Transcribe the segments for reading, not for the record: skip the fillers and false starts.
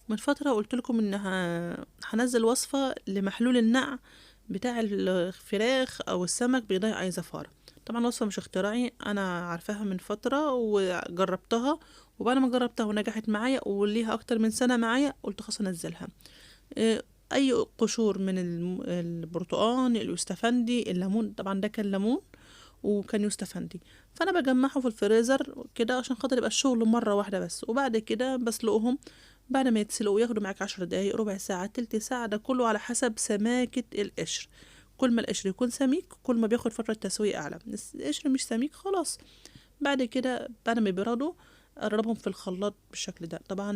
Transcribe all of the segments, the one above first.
من فترة قلت لكم ان هنزل وصفة لمحلول النقع بتاع الفراخ او السمك بيضيع اي زفارة. طبعا وصفة مش اختراعي، انا عارفاها من فترة وجربتها، وبعد ما جربتها ونجحت معايا وليها اكتر من سنة معايا قلت خلاص انزلها. إيه، اي قشور من البرتقال، اليوستفندي، الليمون، طبعا ده كان ليمون وكان يوستفندي. فانا بجمعه في الفريزر كده عشان خاطر يبقى الشغل مره واحده بس، وبعد كده بسلقهم. بعد ما يتسلقوا ياخدوا معاك 10 دقايق، ربع ساعه، تلت ساعه، ده كله على حسب سماكه القشر. كل ما القشر يكون سميك كل ما بياخد فتره تسويه اعلى. القشر مش سميك خلاص. بعد كده بعد ما بيبردوا اضربهم في الخلاط بالشكل ده. طبعا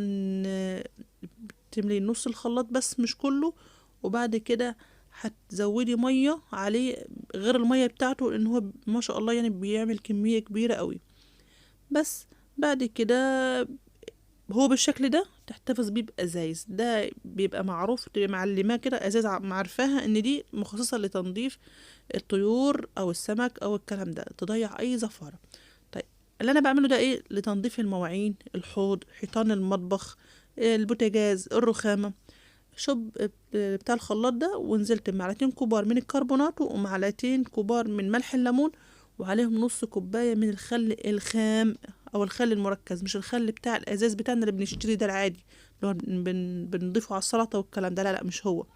تملي نص الخلاط بس مش كله. وبعد كده هتزودي ميه عليه غير الميه بتاعته، لان هو ما شاء الله يعني بيعمل كميه كبيره قوي. بس بعد كده هو بالشكل ده تحتفظ بيه بازايز. ده بيبقى معروف، تبقى معلماه كده ازاز، عارفاها ان دي مخصصه لتنظيف الطيور او السمك او الكلام ده، تضيع اي زفاره. طيب، اللي انا بعمله ده ايه؟ لتنظيف المواعين، الحوض، حيطان المطبخ، البوتاجاز، الرخامه. شوب بتاع الخلاط ده، ونزلت بمعلقتين كبار من الكربونات ومعلقتين كبار من ملح الليمون، وعليهم نص كوباية من الخل الخام او الخل المركز، مش الخل بتاع الازاز بتاعنا اللي بنشتري ده العادي اللي هو بنضيفه على السلطة والكلام ده. لا لا، مش هو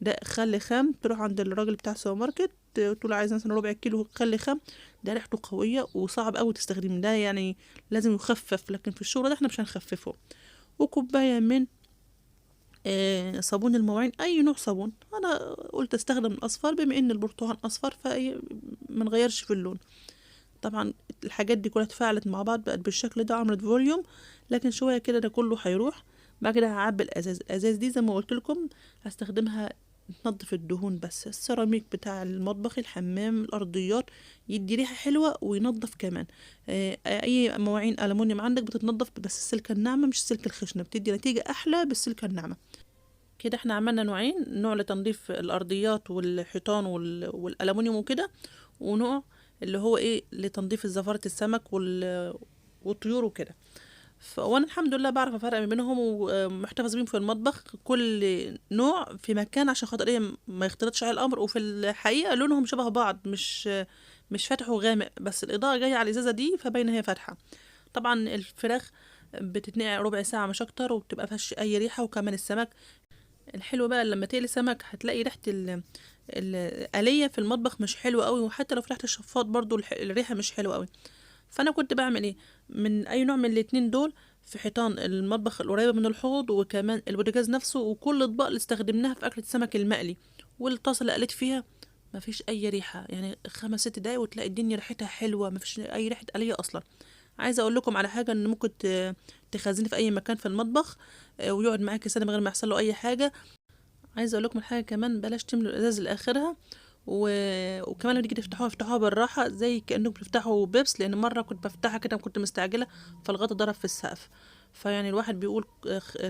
ده خل خام. تروح عند الراجل بتاع السوبر ماركت تقول عايز مثلا ربع كيلو خل خام. ده ريحته قوية وصعب قوي تستخدم ده، يعني لازم يخفف، لكن في الشغل ده احنا مش هنخففه. وكوباية من صابون المواعين، اي نوع صابون. انا قلت استخدم الاصفر بما ان البرتقال اصفر، ما نغيرش في اللون. طبعا الحاجات دي كلها اتفاعلت مع بعض بقت بالشكل ده، عملت فوليوم. لكن شويه كده ده كله هيروح. بعد كده هعبي الازاز دي زي ما قلت لكم، هستخدمها تنظف الدهون بس. السيراميك بتاع المطبخ، الحمام، الارضيات، يدي ريحه حلوه وينظف كمان. اي مواعين الومنيوم عندك بتتنظف بس السلكه الناعمه مش السلك الخشنه، بتدي نتيجه احلى بالسلكه الناعمه. كده احنا عملنا نوعين: نوع لتنظيف الارضيات والحيطان والالومنيوم وكده، ونوع اللي هو ايه لتنظيف زفارة السمك والطيور وكده. وانا الحمد لله بعرف افرق ما بينهم ومحتفظ بيهم في المطبخ، كل نوع في مكان عشان خاطر ايه ما يختلطش على الامر. وفي الحقيقه لونهم شبه بعض، مش فاتح وغامق، بس الاضاءه جايه على الازازه دي فباينه هي فاتحه. طبعا الفراخ بتتنقع ربع ساعه مش اكتر وبتبقى فيهاش اي ريحه، وكمان السمك. الحلو بقى لما تقلي سمك هتلاقي ريحة الآلية في المطبخ مش حلوة قوي، وحتى لو فتحت الشفاط برضو الريحة مش حلوة قوي. فأنا كنت بعمل ايه؟ من أي نوع من الاتنين دول في حيطان المطبخ القريبة من الحوض، وكمان البوتاجاز نفسه، وكل الأطباق اللي استخدمناها في أكلة السمك المقلي والطاسة اللي قليت فيها، مفيش أي ريحة. يعني 5 6 دقايق وتلاقي الدنيا ريحتها حلوة، مفيش أي ريحة آلية أصلا. عايزه اقول لكم على حاجه، ان ممكن تخزني في اي مكان في المطبخ، ويقعد معاكي سنه من غير ما يحصل له اي حاجه. عايزه اقول لكم حاجه كمان: بلاش تملوا الازاز لاخرها. و... وكمان لما تيجي تفتحوها افتحوها بالراحه زي كانكم بتفتحوا بيبس، لان مره كنت بفتحها كده كنت مستعجله فالغطا ضرب في السقف. فيعني الواحد بيقول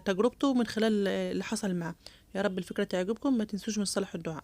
تجربته من خلال اللي حصل معاه. يا رب الفكره تعجبكم، ما تنسوش من صالح الدعاء.